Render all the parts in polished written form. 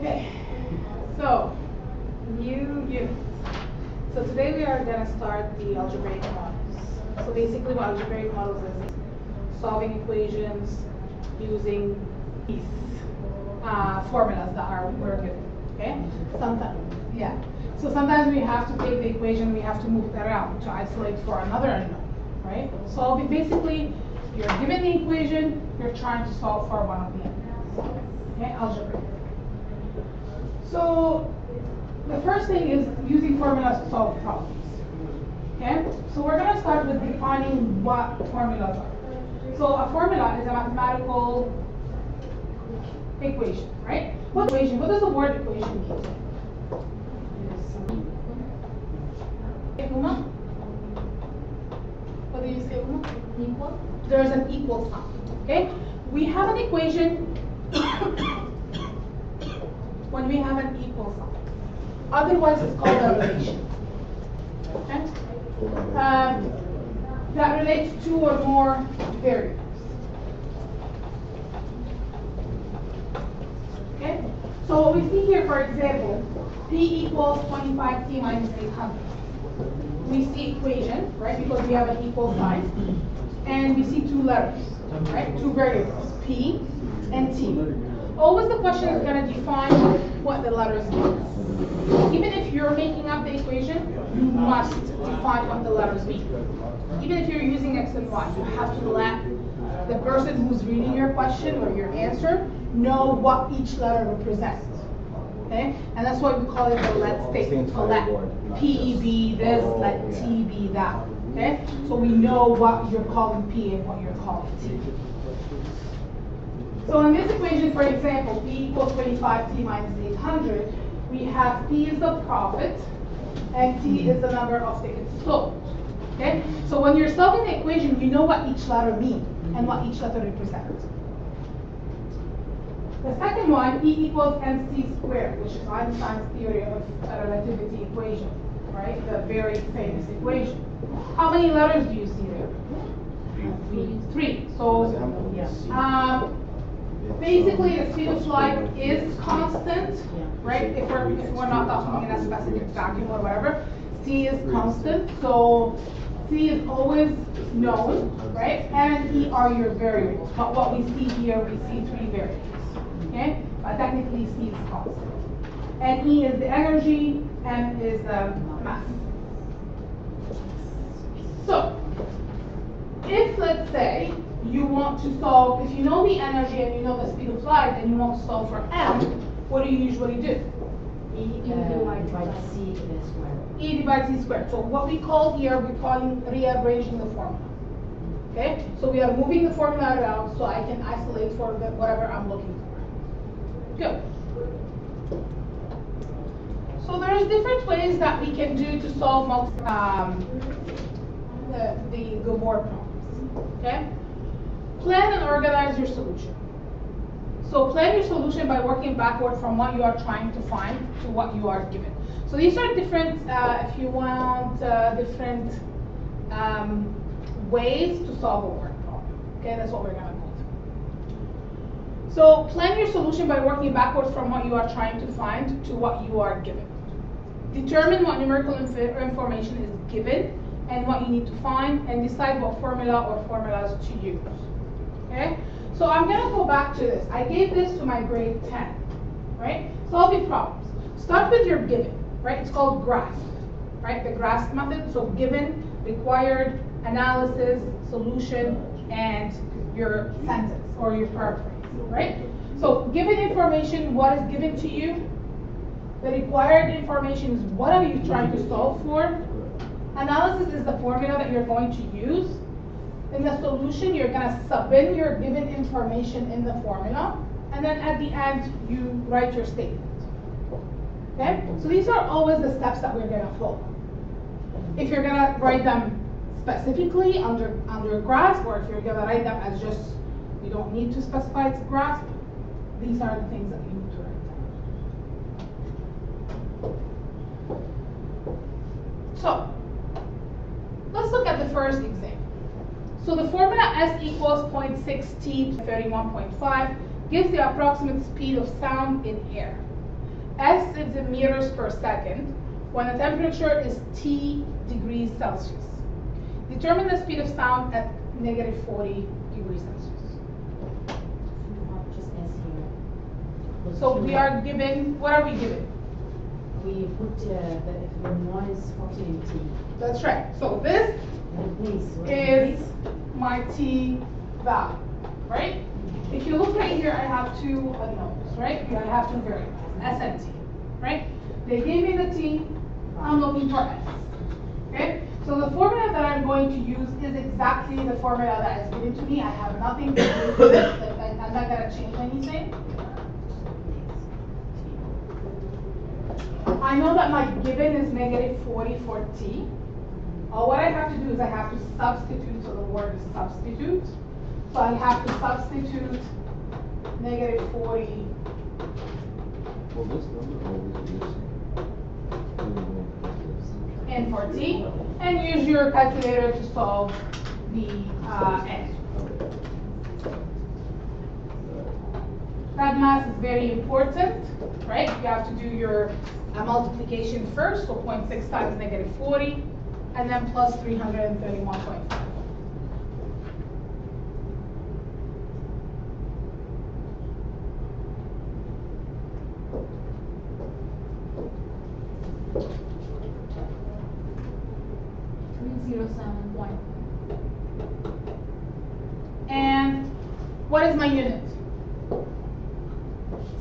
Okay, so new unit. So today we are going to start the algebraic models. So basically what algebraic models is solving equations using these formulas that we're given. Okay, sometimes, yeah. So sometimes we have to take the equation, we have to move it around to isolate for another unknown, right? So basically, you're given the equation, you're trying to solve for one of the unknowns. Okay, algebra. So the first thing is using formulas to solve problems. Okay, so we're going to start with defining what formulas are. So a formula is a mathematical equation, right? What equation? What does the word equation mean? What do you say, Uma? Equal? There's an equal sign. Okay? We have an equation when we have an equal sign. Otherwise, it's called a relation. Okay? That relates two or more variables. Okay? So what we see here, for example, P equals 25T minus 800. We see equation, right, because we have an equal sign, and we see two letters, right, two variables, P and T. Always the question is going to define what the letters mean. Even if you're making up the equation, you must define what the letters mean. Even if you're using X and Y, you have to let the person who's reading your question or your answer know what each letter represents. Okay? And that's why we call it the let statement. So let P be this, let T be that. Okay? So we know what you're calling P and what you're calling T. So in this equation, for example, P equals 25T minus 800, we have P is the profit and T is the number of tickets sold. Okay? So when you're solving the equation, you know what each letter means and what each letter represents. The second one, E equals mc squared, which is Einstein's theory of a relativity equation, right? The very famous equation. How many letters do you see there? Three. So basically, the speed of light is constant, right? If we're not talking in a specific vacuum or whatever, C is constant. So C is always known, right? M and E are your variables. But what we see here, we see three variables. Okay? But technically C is constant. And E is the energy, M is the mass. So, if let's say you want to solve, if you know the energy and you know the speed of light and you want to solve for M, what do you usually do? E divided C squared. E divided C squared. So what we call here, we're calling rearranging the formula. Okay? So we are moving the formula around so I can isolate for whatever I'm looking for. Good. So there's different ways that we can do to solve the Gabor problems. Okay? Plan and organize your solution. So plan your solution by working backward from what you are trying to find to what you are given. So these are different, if you want, different ways to solve a word problem. Okay, that's what we're going to go through. So plan your solution by working backwards from what you are trying to find to what you are given. Determine what numerical information is given and what you need to find, and decide what formula or formulas to use. Okay? So I'm going to go back to this. I gave this to my grade 10, right? Solving problems. Start with your given, right? It's called grasp, right? The grasp method. So given, required, analysis, solution, and your sentence or your paraphrase, right? So given information, what is given to you? The required information is what are you trying to solve for? Analysis is the formula that you're going to use. In the solution, you're going to sub in your given information in the formula, and then at the end, you write your statement. Okay? So these are always the steps that we're going to follow. If you're going to write them specifically under grasp, or if you're going to write them as just, you don't need to specify it's grasp, these are the things that you need to write down. So, let's look at the first example. So the formula S equals 0.6T 31.5 gives the approximate speed of sound in air. S is in meters per second when the temperature is T degrees Celsius. Determine the speed of sound at negative 40 degrees Celsius. Just S here. So we are given, what are we given? We put the noise function in T. That's right. So this is my T value, right? If you look right here, I have two unknowns, right? I have two variables, S and T, right? They gave me the T, I'm looking for S, okay? So the formula that I'm going to use is exactly the formula that is given to me. I have nothing to do with it, I'm not gonna change anything. I know that my given is negative 40 for T. What I have to do is I have to substitute, so the word is substitute. So I have to substitute negative 40. Well, this number always is. And for T, and use your calculator to solve the N. That math is very important, right? You have to do your multiplication first, so 0.6 times negative 40, and then plus 331.5. And what is my unit?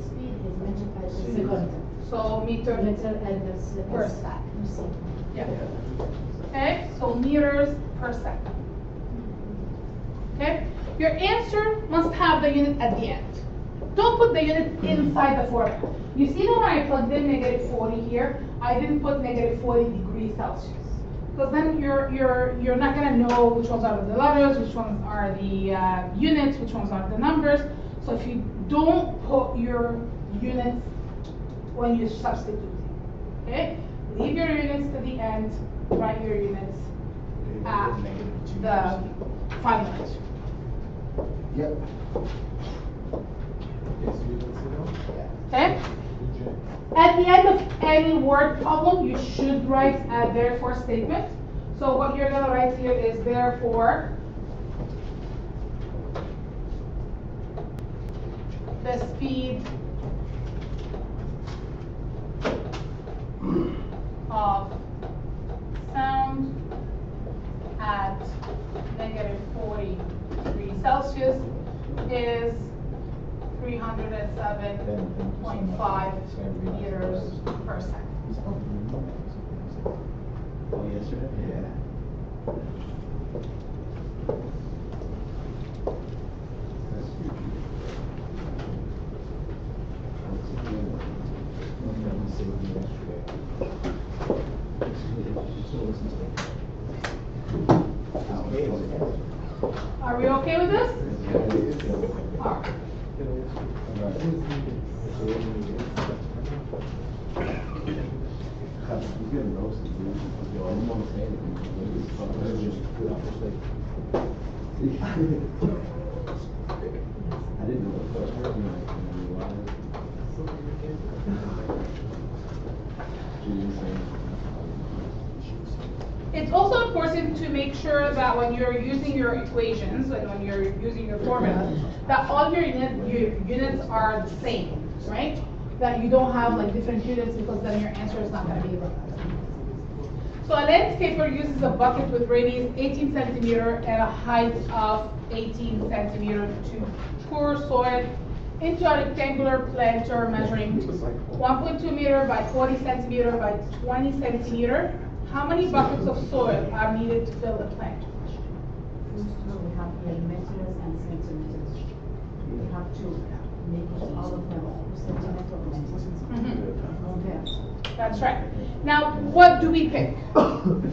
Speed is measured by the second. So meter per second. Yeah. Okay, so meters per second. Okay, your answer must have the unit at the end. Don't put the unit inside the formula. You see that when I plugged in negative 40 here, I didn't put negative 40 degrees Celsius. Because then you're not gonna know which ones are the letters, which ones are the units, which ones are the numbers. So if you don't put your units when you're substituting, okay? Leave your units to the end, write your units at the final answer. Yep. Okay? At the end of any word problem, you should write a therefore statement. So what you're going to write here is therefore the speed of sound at negative 40 degrees Celsius is 307.5 meters per second. Oh, yesterday? Yeah. That's huge. Are we okay with this? All right. I didn't know It's also important to make sure that when you're using your equations and when you're using your formulas, that all your units are the same, right? That you don't have like different units because then your answer is not going to be right. So a landscaper uses a bucket with radius 18 centimeter and a height of 18 centimeter to pour soil into a rectangular planter measuring 1.2 meter by 40 centimeter by 20 centimeter. How many buckets of soil are needed to fill the planter? We have here meters and centimeters. We have to make all of them centimeter or meters. Compare. That's right. Now, what do we pick?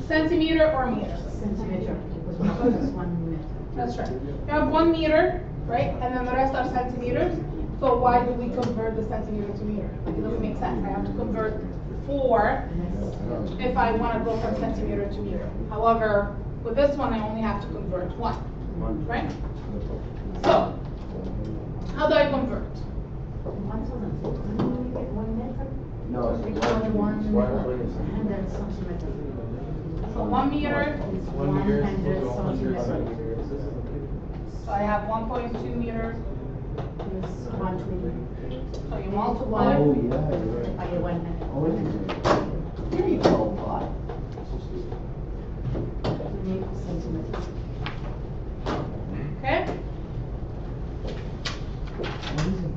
Centimeter or meter? Centimeter, because we have just 1 meter. That's right. You have 1 meter, right? And then the rest are centimeters. So why do we convert the centimeter to meter? Like, it doesn't make sense. I have to convert 4 if I want to go from centimeter to meter. However, with this one, I only have to convert 1, right? So, how do I convert? 1,000. 1 meter. centimeters. So 1 meter, Is 100 centimeters. so I have 1.2 meters, Is 120. so you multiply. Oh, yeah, you're right. By 100. Oh, yeah. There you go, bud. 28 centimeters. Okay? What is it?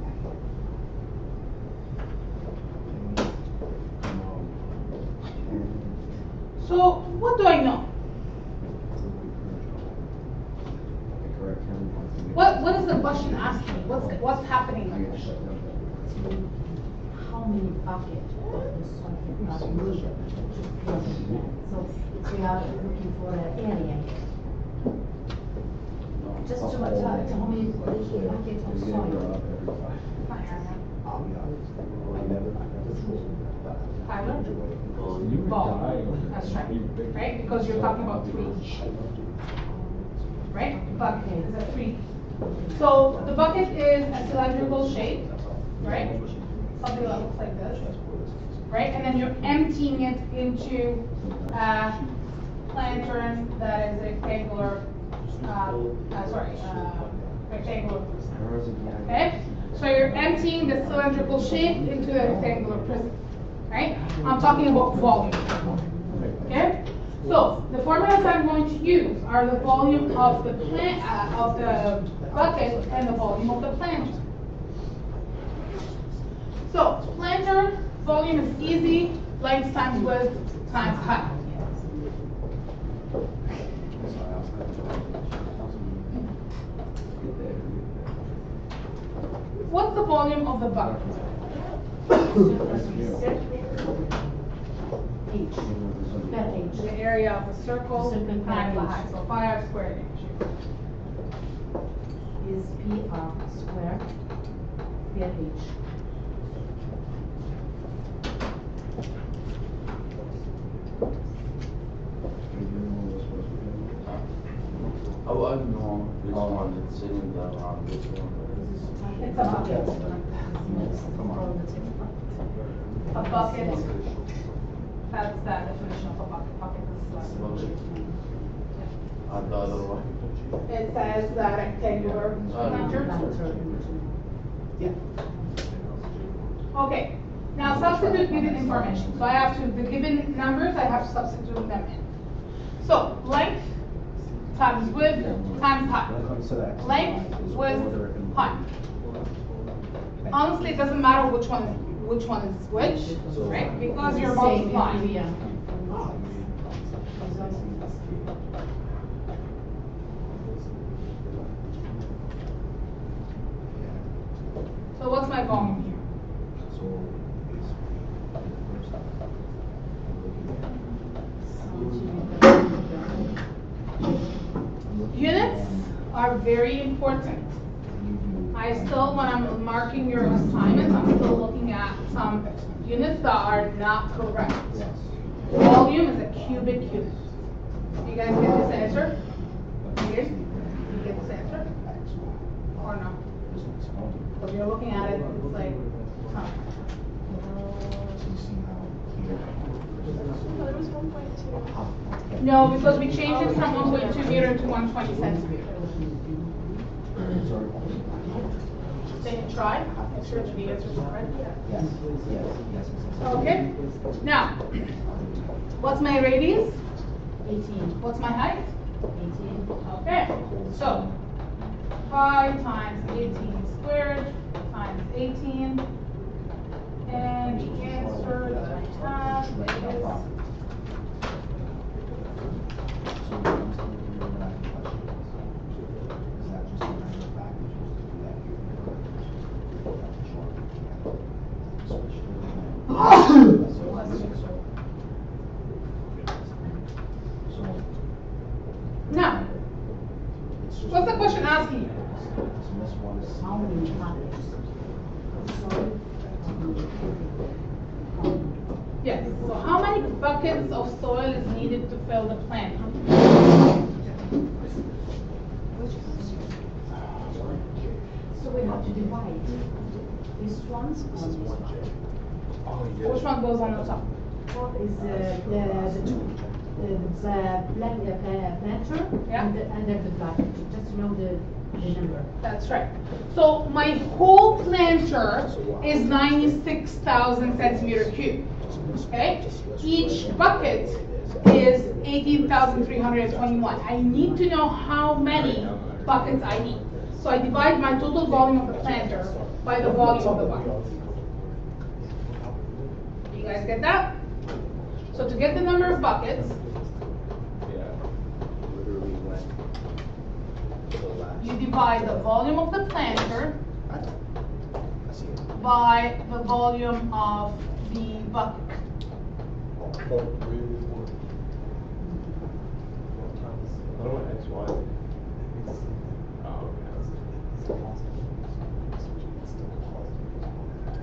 So what do I know? What is the question asking? What's happening? I gotta shut down. How many buckets of the soil are needed to fill the plant? So we are looking for an area. Just to how many buckets of soil. Tyler? You Ball. That's right. Right? Because you're talking about 3. Right? Bucket is a 3. So the bucket is a cylindrical shape, right? Something that looks like this, right? And then you're emptying it into a lantern that is rectangular. Rectangular. Okay? So you're emptying the cylindrical shape into the rectangular prism, right? I'm talking about volume. Okay? So the formulas I'm going to use are the volume of the plant of the bucket and the volume of the planter. So planter volume is easy, length times width times height. What's the volume of the bucket? The area of the circle times the height. So pi r squared inch. Is PR squared per h. Oh, I know which one is sitting there on which one. It's a bucket. A bucket. That's the definition of a bucket. Bucket is Okay. And the other one? It says the rectangular planter. Yeah. Okay. Now substitute given information. So I have to, the given numbers, I have to substitute them in. So length times width times height. Length, width, height. Honestly, it doesn't matter which one is which, right? Because you're multiplying. Yeah. So what's my volume here? Units are very important. I still, when I'm marking your assignments, I'm still looking at some units that are not correct. Volume is a cubic unit. You guys get this answer? You guys? You get this answer? Or no? Because you're looking at it, it's like, huh. No, because we changed it from 1.2 meter to 120 centimeter. Can you try? Make sure that the answer is correct. Yes. Okay. Now, what's my radius? 18. What's my height? 18. Okay. So, pi times 18 squared times 18. And the answer that I have is now, what's the question asking you? How many buckets? Yes. So how many buckets of soil is needed to fill the plant? So we have to divide these ones on this one. Which one goes on the top? What is planter Yeah. and then the bracket, just to know the number. That's right. So my whole planter is 96,000 centimeter cube. Okay? Each bucket is 18,321. I need to know how many buckets I need. So I divide my total volume of the planter by the volume of the bucket. You guys get that? So to get the number of buckets, Literally went to the last. you divide the volume of the planter by the volume of the bucket. I don't want X, Y. Oh, okay.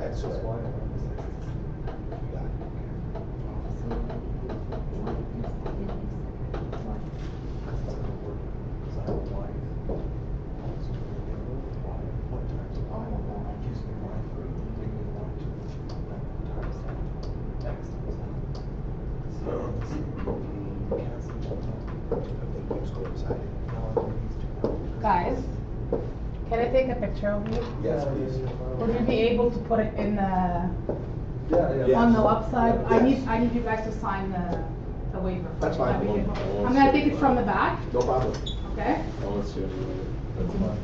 X is Y. Guys, can I take a picture of you? Yes, please. Would you be able to put it in the Yeah. on the website? Yes. I need you guys to sign the waiver. That's first. fine. I'm gonna take it from the back. No problem. Okay. I won't see it later. That's fine.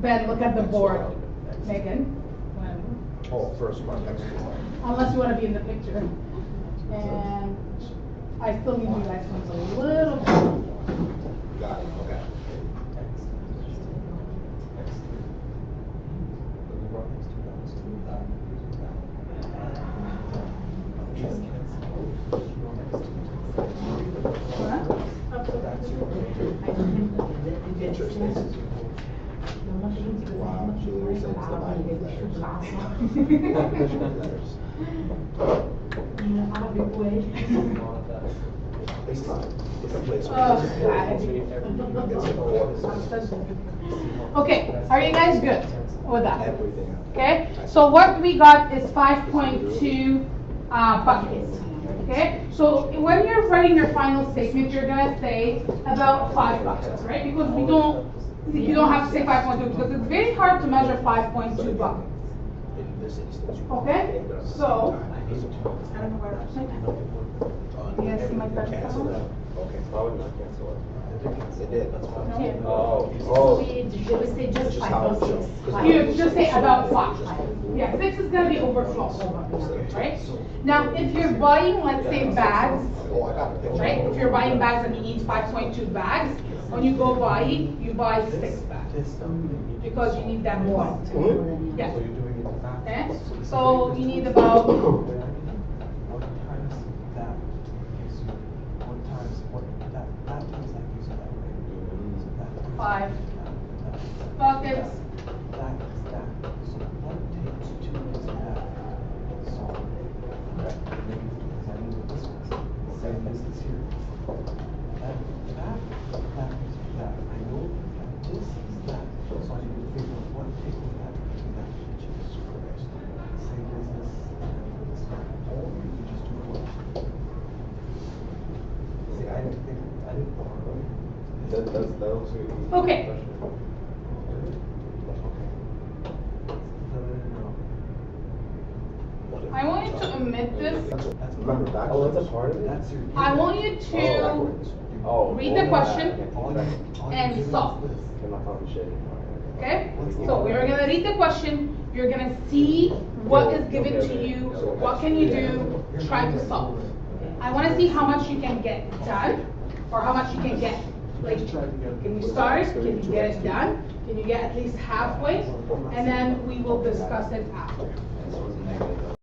Ben, look at the board. Megan. Oh, first one. Unless you want to be in the picture. And I still need you guys to move a little bit. Got it, okay. Interesting. Wow, she literally said it's the Bible letters. Arabic way. It's not. It's a place Okay, are you guys good with that? everything. Okay, so what we got is 5.2 buckets. Okay, so when you're writing your final statement, you're gonna say about 5 buckets, right? Because you don't have to say 5.2 because it's very hard to measure 5.2 buckets. In this instance. Okay, so I I don't know where to put it. Yes, my best Cancel one. that. Okay. I would not cancel it. It did. That's fine. No. Oh. We say just Just how 5 it or shows. 6. You just say about 5. Yeah, 6 is gonna be overflow, right? Now, if you're buying, let's say, bags, Oh, I got the picture. right? If you're buying bags and you need 5.2 bags, when you go buy, you buy 6 bags because you need that more. Yeah. Okay. So you need about 5 buckets. Okay. I want you to omit this. Remember back. Oh, that's a part of it? I want you to read the question and solve. Okay? So we're gonna read the question. You're gonna see what is given to you. What can you do? Try to solve. I want to see how much you can get done, or how much you can get. Like, can you start? Can you get it done? Can you get at least halfway? And then we will discuss it after.